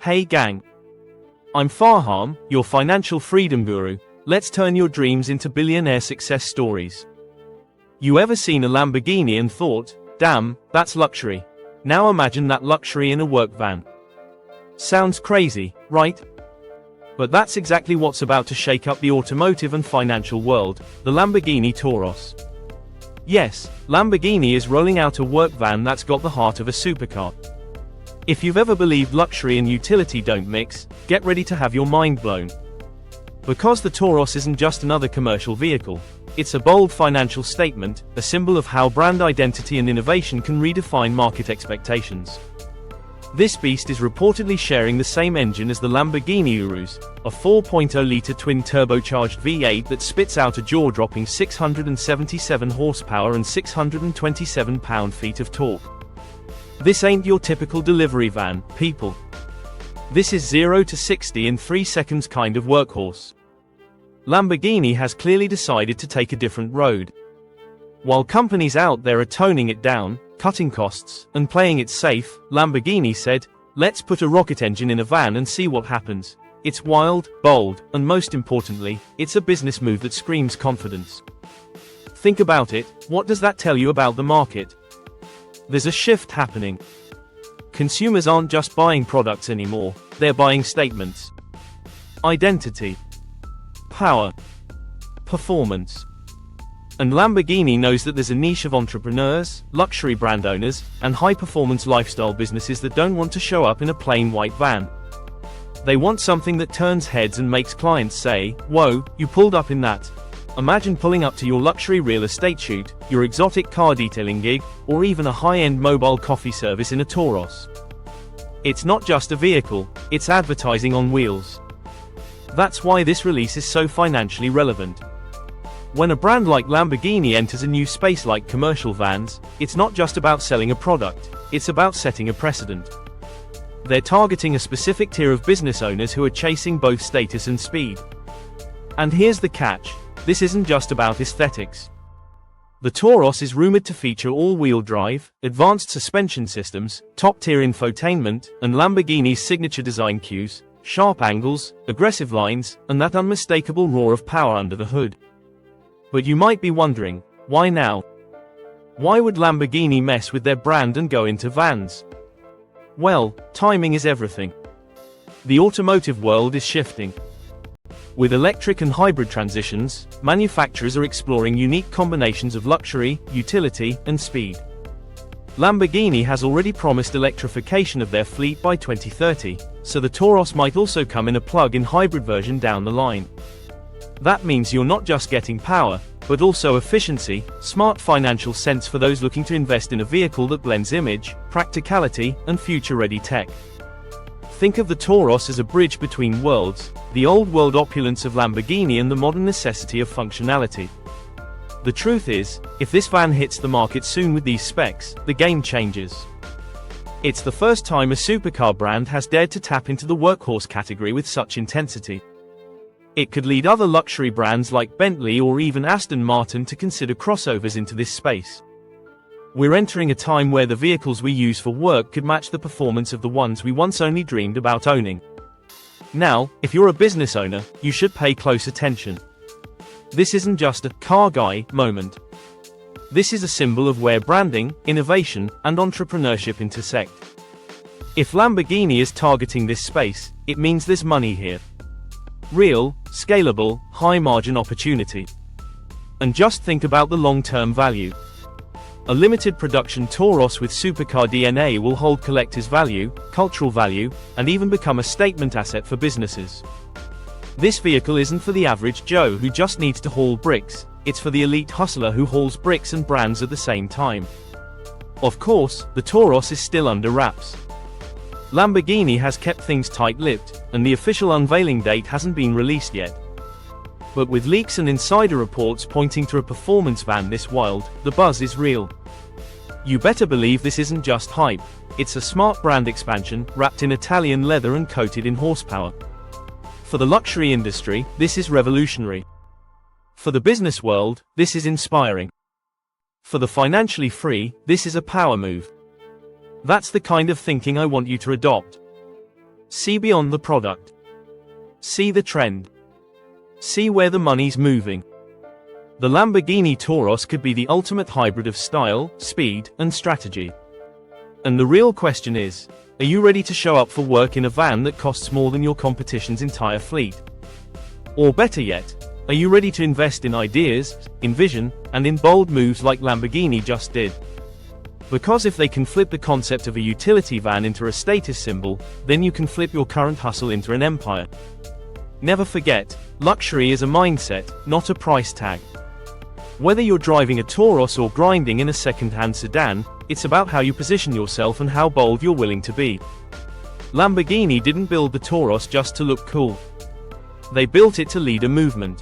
Hey gang. I'm Fahaam, your financial freedom guru. Let's turn your dreams into billionaire success stories. You ever seen a Lamborghini and thought, damn, that's luxury. Now imagine that luxury in a work van. Sounds crazy, right? But that's exactly what's about to shake up the automotive and financial world, the Lamborghini Tauros. Yes, Lamborghini is rolling out a work van that's got the heart of a supercar. If you've ever believed luxury and utility don't mix, get ready to have your mind blown. Because the Tauros isn't just another commercial vehicle, it's a bold financial statement, a symbol of how brand identity and innovation can redefine market expectations. This beast is reportedly sharing the same engine as the Lamborghini Urus, a 4.0-liter twin-turbocharged V8 that spits out a jaw-dropping 677 horsepower and 627 pound-feet of torque. This ain't your typical delivery van, people. This is 0 to 60 in 3 seconds kind of workhorse. Lamborghini has clearly decided to take a different road. While companies out there are toning it down, cutting costs, and playing it safe, Lamborghini said, let's put a rocket engine in a van and see what happens. It's wild, bold, and most importantly, it's a business move that screams confidence. Think about it, what does that tell you about the market? There's a shift happening. Consumers aren't just buying products anymore, they're buying statements. Identity. Power. Performance. And Lamborghini knows that there's a niche of entrepreneurs, luxury brand owners, and high-performance lifestyle businesses that don't want to show up in a plain white van. They want something that turns heads and makes clients say, whoa, you pulled up in that. Imagine pulling up to your luxury real estate shoot, your exotic car detailing gig, or even a high-end mobile coffee service in a Tauros. It's not just a vehicle, it's advertising on wheels. That's why this release is so financially relevant. When a brand like Lamborghini enters a new space like commercial vans, it's not just about selling a product, it's about setting a precedent. They're targeting a specific tier of business owners who are chasing both status and speed. And here's the catch. This isn't just about aesthetics. The Tauros is rumored to feature all-wheel drive, advanced suspension systems, top-tier infotainment, and Lamborghini's signature design cues, sharp angles, aggressive lines, and that unmistakable roar of power under the hood. But you might be wondering, why now? Why would Lamborghini mess with their brand and go into vans? Well, timing is everything. The automotive world is shifting. With electric and hybrid transitions, manufacturers are exploring unique combinations of luxury, utility, and speed. Lamborghini has already promised electrification of their fleet by 2030, so the Tauros might also come in a plug-in hybrid version down the line. That means you're not just getting power, but also efficiency, smart financial sense for those looking to invest in a vehicle that blends image, practicality, and future-ready tech. Think of the Tauros as a bridge between worlds, the old-world opulence of Lamborghini and the modern necessity of functionality. The truth is, if this van hits the market soon with these specs, the game changes. It's the first time a supercar brand has dared to tap into the workhorse category with such intensity. It could lead other luxury brands like Bentley or even Aston Martin to consider crossovers into this space. We're entering a time where the vehicles we use for work could match the performance of the ones we once only dreamed about owning. Now, if you're a business owner, you should pay close attention. This isn't just a car guy moment. This is a symbol of where branding, innovation, and entrepreneurship intersect. If Lamborghini is targeting this space, it means there's money here. Real, scalable, high-margin opportunity. And just think about the long-term value. A limited production Tauros with supercar DNA will hold collector's value, cultural value, and even become a statement asset for businesses. This vehicle isn't for the average Joe who just needs to haul bricks, it's for the elite hustler who hauls bricks and brands at the same time. Of course, the Tauros is still under wraps. Lamborghini has kept things tight-lipped, and the official unveiling date hasn't been released yet. But with leaks and insider reports pointing to a performance van this wild, the buzz is real. You better believe this isn't just hype, it's a smart brand expansion, wrapped in Italian leather and coated in horsepower. For the luxury industry, this is revolutionary. For the business world, this is inspiring. For the financially free, this is a power move. That's the kind of thinking I want you to adopt. See beyond the product. See the trend. See where the money's moving. The Lamborghini Tauros could be the ultimate hybrid of style, speed, and strategy. And the real question is, are you ready to show up for work in a van that costs more than your competition's entire fleet? Or better yet, are you ready to invest in ideas, in vision, and in bold moves like Lamborghini just did? Because if they can flip the concept of a utility van into a status symbol, then you can flip your current hustle into an empire. Never forget, luxury is a mindset, not a price tag. Whether you're driving a Tauros or grinding in a second-hand sedan, it's about how you position yourself and how bold you're willing to be. Lamborghini didn't build the Tauros just to look cool. They built it to lead a movement.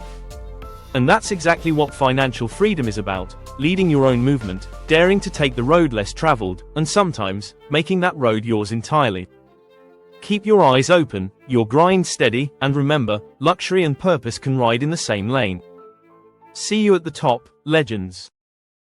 And that's exactly what financial freedom is about, leading your own movement, daring to take the road less traveled, and sometimes, making that road yours entirely. Keep your eyes open, your grind steady, and remember, luxury and purpose can ride in the same lane. See you at the top, legends.